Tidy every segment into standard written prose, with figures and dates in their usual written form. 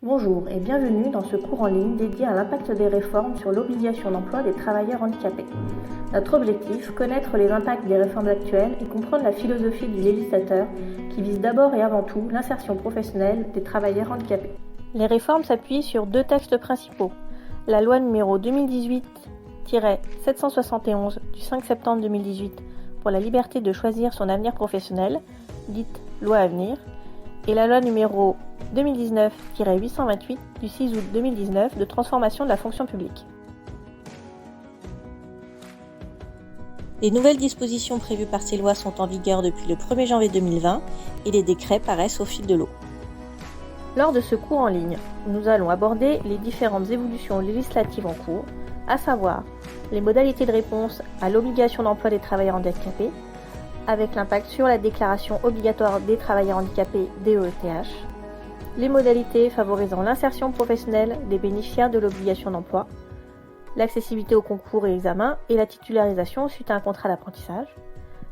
Bonjour et bienvenue dans ce cours en ligne dédié à l'impact des réformes sur l'obligation d'emploi des travailleurs handicapés. Notre objectif, connaître les impacts des réformes actuelles et comprendre la philosophie du législateur qui vise d'abord et avant tout l'insertion professionnelle des travailleurs handicapés. Les réformes s'appuient sur deux textes principaux. La loi numéro 2018-771 du 5 septembre 2018 pour la liberté de choisir son avenir professionnel, dite loi Avenir, et la loi numéro 2019-828 du 6 août 2019 de transformation de la fonction publique. Les nouvelles dispositions prévues par ces lois sont en vigueur depuis le 1er janvier 2020 et les décrets paraissent au fil de l'eau. Lors de ce cours en ligne, nous allons aborder les différentes évolutions législatives en cours, à savoir les modalités de réponse à l'obligation d'emploi des travailleurs handicapés, avec l'impact sur la déclaration obligatoire des travailleurs handicapés DEETH, les modalités favorisant l'insertion professionnelle des bénéficiaires de l'obligation d'emploi, l'accessibilité aux concours et examens et la titularisation suite à un contrat d'apprentissage,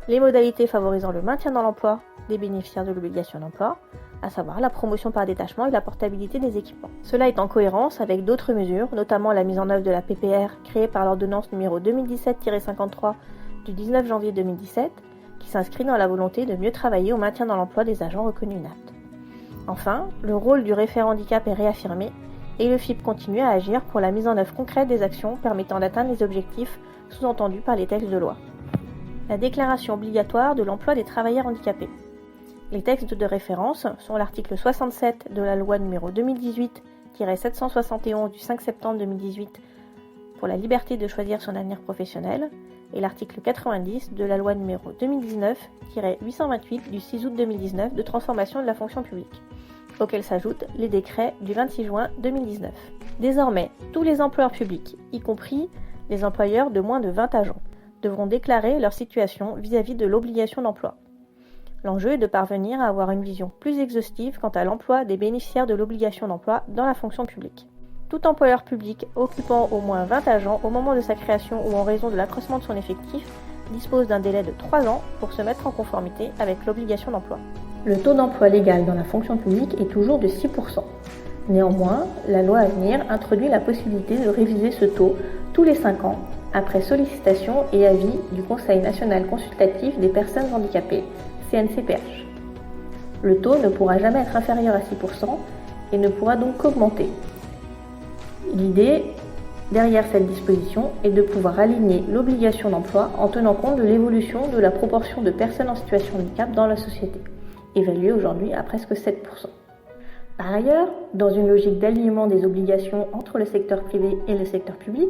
les modalités favorisant le maintien dans l'emploi des bénéficiaires de l'obligation d'emploi, à savoir la promotion par détachement et la portabilité des équipements. Cela est en cohérence avec d'autres mesures, notamment la mise en œuvre de la PPR créée par l'ordonnance numéro 2017-53 du 19 janvier 2017, qui s'inscrit dans la volonté de mieux travailler au maintien dans l'emploi des agents reconnus inaptes. Enfin, le rôle du référent handicap est réaffirmé et le FIP continue à agir pour la mise en œuvre concrète des actions permettant d'atteindre les objectifs sous-entendus par les textes de loi. La déclaration obligatoire de l'emploi des travailleurs handicapés. Les textes de référence sont l'article 67 de la loi numéro 2018-771 du 5 septembre 2018 pour la liberté de choisir son avenir professionnel et l'article 90 de la loi numéro 2019-828 du 6 août 2019 de transformation de la fonction publique, auxquels s'ajoutent les décrets du 26 juin 2019. Désormais, tous les employeurs publics, y compris les employeurs de moins de 20 agents, devront déclarer leur situation vis-à-vis de l'obligation d'emploi. L'enjeu est de parvenir à avoir une vision plus exhaustive quant à l'emploi des bénéficiaires de l'obligation d'emploi dans la fonction publique. Tout employeur public occupant au moins 20 agents au moment de sa création ou en raison de l'accroissement de son effectif dispose d'un délai de 3 ans pour se mettre en conformité avec l'obligation d'emploi. Le taux d'emploi légal dans la fonction publique est toujours de 6%. Néanmoins, la loi Avenir introduit la possibilité de réviser ce taux tous les 5 ans après sollicitation et avis du Conseil national consultatif des personnes handicapées, CNCPH. Le taux ne pourra jamais être inférieur à 6% et ne pourra donc qu'augmenter. L'idée derrière cette disposition est de pouvoir aligner l'obligation d'emploi en tenant compte de l'évolution de la proportion de personnes en situation de handicap dans la société, évaluée aujourd'hui à presque 7%. Par ailleurs, dans une logique d'alignement des obligations entre le secteur privé et le secteur public,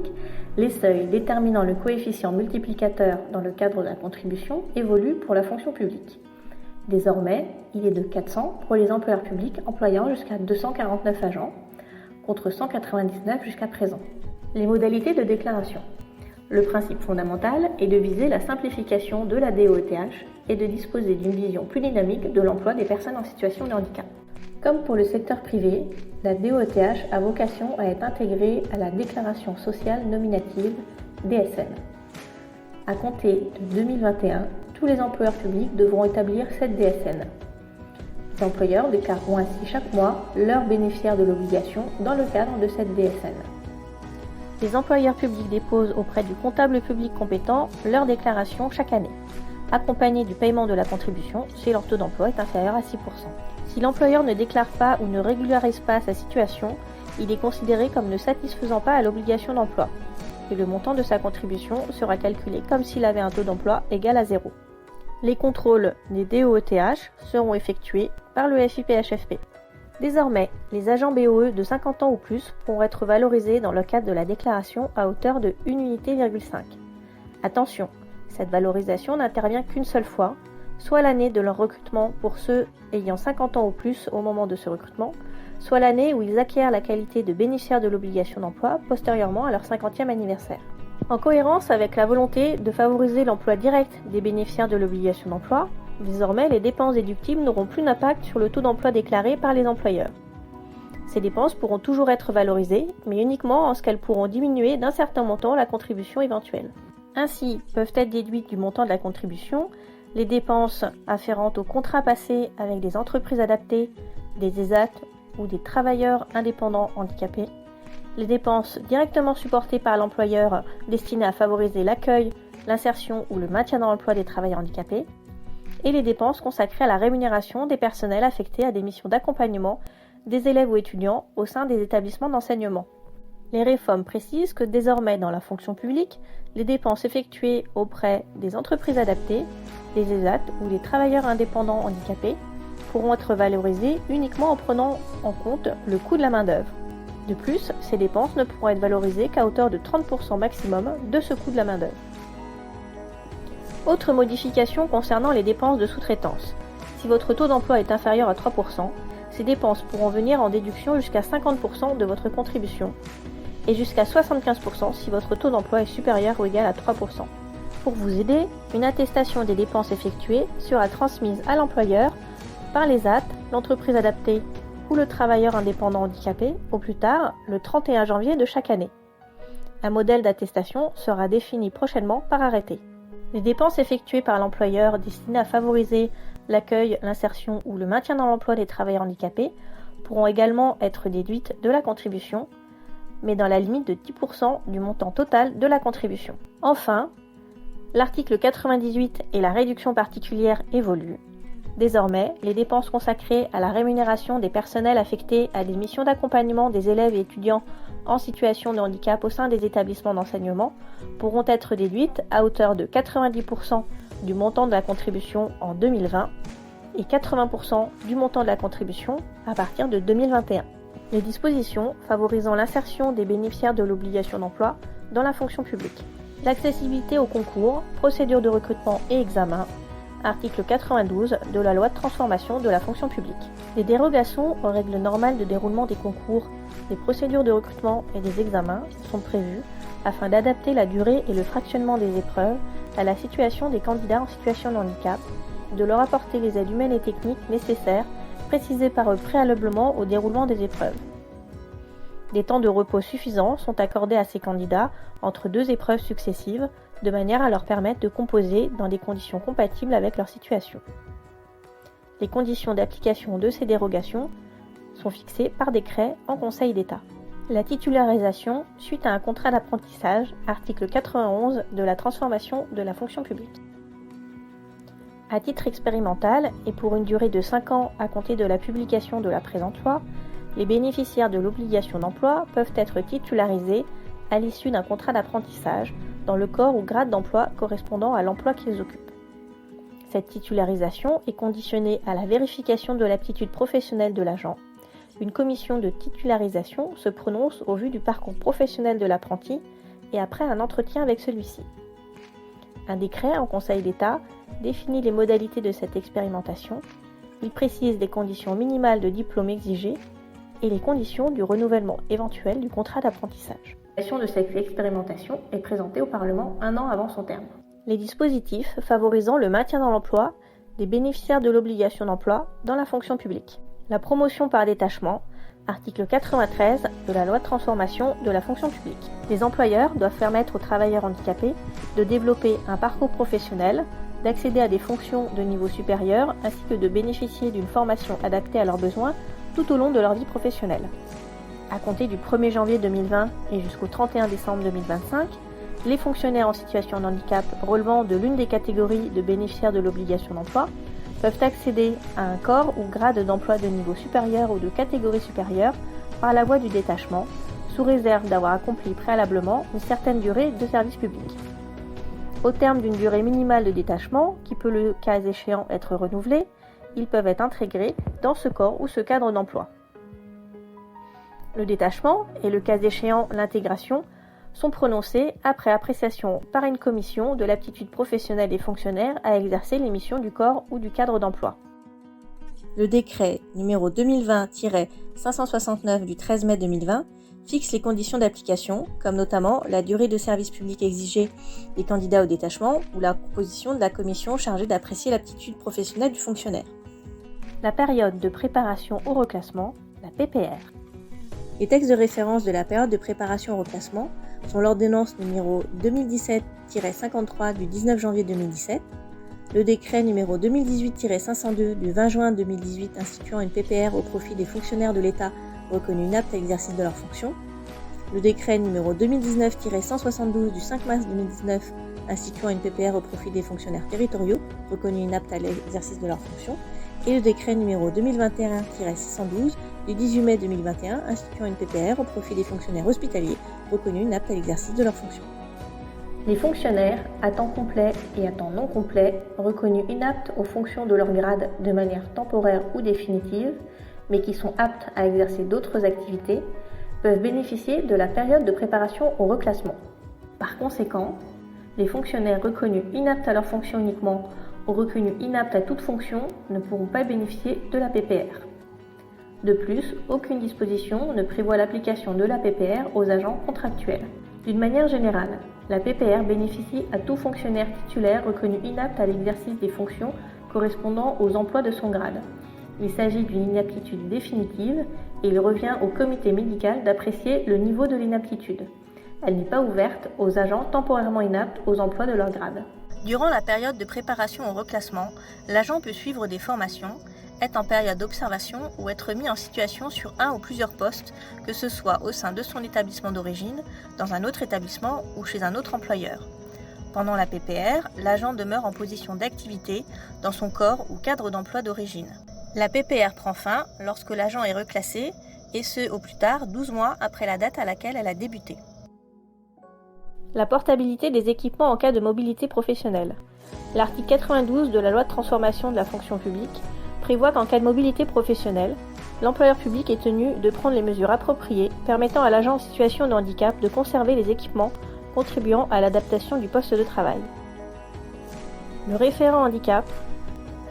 les seuils déterminant le coefficient multiplicateur dans le cadre de la contribution évoluent pour la fonction publique. Désormais, il est de 400 pour les employeurs publics employant jusqu'à 249 agents, contre 199 jusqu'à présent. Les modalités de déclaration. Le principe fondamental est de viser la simplification de la DEETH et de disposer d'une vision plus dynamique de l'emploi des personnes en situation de handicap. Comme pour le secteur privé, la DEETH a vocation à être intégrée à la déclaration sociale nominative DSN. À compter de 2021, tous les employeurs publics devront établir cette DSN. Les employeurs déclareront ainsi chaque mois leurs bénéficiaires de l'obligation dans le cadre de cette DSN. Les employeurs publics déposent auprès du comptable public compétent leur déclaration chaque année, accompagnée du paiement de la contribution si leur taux d'emploi est inférieur à 6%. Si l'employeur ne déclare pas ou ne régularise pas sa situation, il est considéré comme ne satisfaisant pas à l'obligation d'emploi, et le montant de sa contribution sera calculé comme s'il avait un taux d'emploi égal à 0. Les contrôles des DEETH seront effectués par le FIPHFP. Désormais, les agents BOE de 50 ans ou plus pourront être valorisés dans le cadre de la déclaration à hauteur de 1,5 unité. Attention, cette valorisation n'intervient qu'une seule fois, soit l'année de leur recrutement pour ceux ayant 50 ans ou plus au moment de ce recrutement, soit l'année où ils acquièrent la qualité de bénéficiaire de l'obligation d'emploi postérieurement à leur 50e anniversaire. En cohérence avec la volonté de favoriser l'emploi direct des bénéficiaires de l'obligation d'emploi, désormais les dépenses déductibles n'auront plus d'impact sur le taux d'emploi déclaré par les employeurs. Ces dépenses pourront toujours être valorisées, mais uniquement en ce qu'elles pourront diminuer d'un certain montant la contribution éventuelle. Ainsi, peuvent être déduites du montant de la contribution les dépenses afférentes aux contrats passés avec des entreprises adaptées, des ESAT ou des travailleurs indépendants handicapés, les dépenses directement supportées par l'employeur destinées à favoriser l'accueil, l'insertion ou le maintien dans l'emploi des travailleurs handicapés, et les dépenses consacrées à la rémunération des personnels affectés à des missions d'accompagnement des élèves ou étudiants au sein des établissements d'enseignement. Les réformes précisent que désormais dans la fonction publique, les dépenses effectuées auprès des entreprises adaptées, des ESAT ou des travailleurs indépendants handicapés pourront être valorisées uniquement en prenant en compte le coût de la main-d'œuvre. De plus, ces dépenses ne pourront être valorisées qu'à hauteur de 30% maximum de ce coût de la main-d'œuvre. Autre modification concernant les dépenses de sous-traitance. Si votre taux d'emploi est inférieur à 3%, ces dépenses pourront venir en déduction jusqu'à 50% de votre contribution et jusqu'à 75% si votre taux d'emploi est supérieur ou égal à 3%. Pour vous aider, une attestation des dépenses effectuées sera transmise à l'employeur par l'ESAT, l'entreprise adaptée ou le travailleur indépendant handicapé au plus tard le 31 janvier de chaque année. Un modèle d'attestation sera défini prochainement par arrêté. Les dépenses effectuées par l'employeur destinées à favoriser l'accueil, l'insertion ou le maintien dans l'emploi des travailleurs handicapés pourront également être déduites de la contribution, mais dans la limite de 10% du montant total de la contribution. Enfin, l'article 98 et la réduction particulière évoluent. Désormais, les dépenses consacrées à la rémunération des personnels affectés à des missions d'accompagnement des élèves et étudiants en situation de handicap au sein des établissements d'enseignement pourront être déduites à hauteur de 90% du montant de la contribution en 2020 et 80% du montant de la contribution à partir de 2021. Les dispositions favorisant l'insertion des bénéficiaires de l'obligation d'emploi dans la fonction publique. L'accessibilité aux concours, procédures de recrutement et examens, article 92 de la loi de transformation de la fonction publique. Des dérogations aux règles normales de déroulement des concours, des procédures de recrutement et des examens sont prévues afin d'adapter la durée et le fractionnement des épreuves à la situation des candidats en situation de handicap, de leur apporter les aides humaines et techniques nécessaires précisées par eux préalablement au déroulement des épreuves. Des temps de repos suffisants sont accordés à ces candidats entre deux épreuves successives, de manière à leur permettre de composer dans des conditions compatibles avec leur situation. Les conditions d'application de ces dérogations sont fixées par décret en Conseil d'État. La titularisation suite à un contrat d'apprentissage, article 91 de la transformation de la fonction publique. À titre expérimental et pour une durée de 5 ans à compter de la publication de la présente loi, les bénéficiaires de l'obligation d'emploi peuvent être titularisés à l'issue d'un contrat d'apprentissage dans le corps ou grade d'emploi correspondant à l'emploi qu'ils occupent. Cette titularisation est conditionnée à la vérification de l'aptitude professionnelle de l'agent. Une commission de titularisation se prononce au vu du parcours professionnel de l'apprenti et après un entretien avec celui-ci. Un décret en Conseil d'État définit les modalités de cette expérimentation. Il précise les conditions minimales de diplôme exigées et les conditions du renouvellement éventuel du contrat d'apprentissage. La création de cette expérimentation est présentée au Parlement 1 an avant son terme. Les dispositifs favorisant le maintien dans l'emploi des bénéficiaires de l'obligation d'emploi dans la fonction publique. La promotion par détachement, article 93 de la loi de transformation de la fonction publique. Les employeurs doivent permettre aux travailleurs handicapés de développer un parcours professionnel, d'accéder à des fonctions de niveau supérieur ainsi que de bénéficier d'une formation adaptée à leurs besoins tout au long de leur vie professionnelle. À compter du 1er janvier 2020 et jusqu'au 31 décembre 2025, les fonctionnaires en situation de handicap relevant de l'une des catégories de bénéficiaires de l'obligation d'emploi peuvent accéder à un corps ou grade d'emploi de niveau supérieur ou de catégorie supérieure par la voie du détachement, sous réserve d'avoir accompli préalablement une certaine durée de service public. Au terme d'une durée minimale de détachement, qui peut le cas échéant être renouvelée, ils peuvent être intégrés dans ce corps ou ce cadre d'emploi. Le détachement et le cas échéant l'intégration sont prononcés après appréciation par une commission de l'aptitude professionnelle des fonctionnaires à exercer les missions du corps ou du cadre d'emploi. Le décret numéro 2020-569 du 13 mai 2020 fixe les conditions d'application, comme notamment la durée de service public exigée des candidats au détachement ou la composition de la commission chargée d'apprécier l'aptitude professionnelle du fonctionnaire. La période de préparation au reclassement, la PPR. Les textes de référence de la période de préparation au reclassement sont l'ordonnance numéro 2017-53 du 19 janvier 2017, le décret numéro 2018-502 du 20 juin 2018 instituant une PPR au profit des fonctionnaires de l'État reconnus inaptes à l'exercice de leurs fonctions, le décret numéro 2019-172 du 5 mars 2019 instituant une PPR au profit des fonctionnaires territoriaux reconnus inaptes à l'exercice de leurs fonctions, et le décret numéro 2021-612 du 18 mai 2021 instituant une PPR au profit des fonctionnaires hospitaliers reconnus inaptes à l'exercice de leurs fonctions. Les fonctionnaires à temps complet et à temps non complet reconnus inaptes aux fonctions de leur grade de manière temporaire ou définitive, mais qui sont aptes à exercer d'autres activités, peuvent bénéficier de la période de préparation au reclassement. Par conséquent, les fonctionnaires reconnus inaptes à leurs fonctions uniquement ou reconnus inaptes à toute fonction ne pourront pas bénéficier de la PPR. De plus, aucune disposition ne prévoit l'application de la PPR aux agents contractuels. D'une manière générale, la PPR bénéficie à tout fonctionnaire titulaire reconnu inapte à l'exercice des fonctions correspondant aux emplois de son grade. Il s'agit d'une inaptitude définitive et il revient au comité médical d'apprécier le niveau de l'inaptitude. Elle n'est pas ouverte aux agents temporairement inaptes aux emplois de leur grade. Durant la période de préparation au reclassement, l'agent peut suivre des formations, être en période d'observation ou être mis en situation sur un ou plusieurs postes, que ce soit au sein de son établissement d'origine, dans un autre établissement ou chez un autre employeur. Pendant la PPR, l'agent demeure en position d'activité dans son corps ou cadre d'emploi d'origine. La PPR prend fin lorsque l'agent est reclassé, et ce au plus tard 12 mois après la date à laquelle elle a débuté. La portabilité des équipements en cas de mobilité professionnelle. L'article 92 de la loi de transformation de la fonction publique prévoit qu'en cas de mobilité professionnelle, l'employeur public est tenu de prendre les mesures appropriées permettant à l'agent en situation de handicap de conserver les équipements contribuant à l'adaptation du poste de travail. Le référent handicap,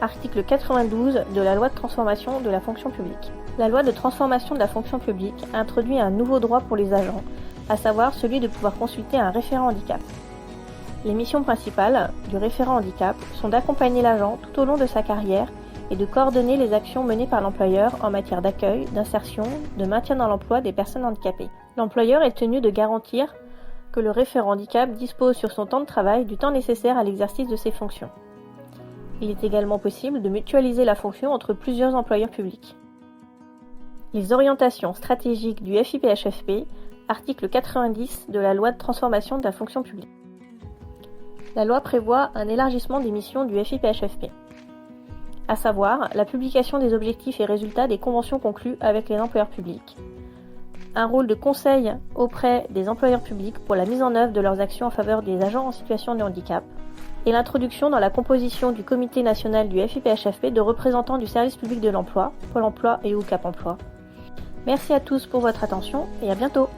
article 92 de la loi de transformation de la fonction publique. La loi de transformation de la fonction publique a introduit un nouveau droit pour les agents, à savoir celui de pouvoir consulter un référent handicap. Les missions principales du référent handicap sont d'accompagner l'agent tout au long de sa carrière et de coordonner les actions menées par l'employeur en matière d'accueil, d'insertion, de maintien dans l'emploi des personnes handicapées. L'employeur est tenu de garantir que le référent handicap dispose sur son temps de travail du temps nécessaire à l'exercice de ses fonctions. Il est également possible de mutualiser la fonction entre plusieurs employeurs publics. Les orientations stratégiques du FIPHFP, article 90 de la loi de transformation de la fonction publique. La loi prévoit un élargissement des missions du FIPHFP, à savoir la publication des objectifs et résultats des conventions conclues avec les employeurs publics, un rôle de conseil auprès des employeurs publics pour la mise en œuvre de leurs actions en faveur des agents en situation de handicap, et l'introduction dans la composition du comité national du FIPHFP de représentants du service public de l'emploi, Pôle emploi et ou Cap emploi. Merci à tous pour votre attention et à bientôt.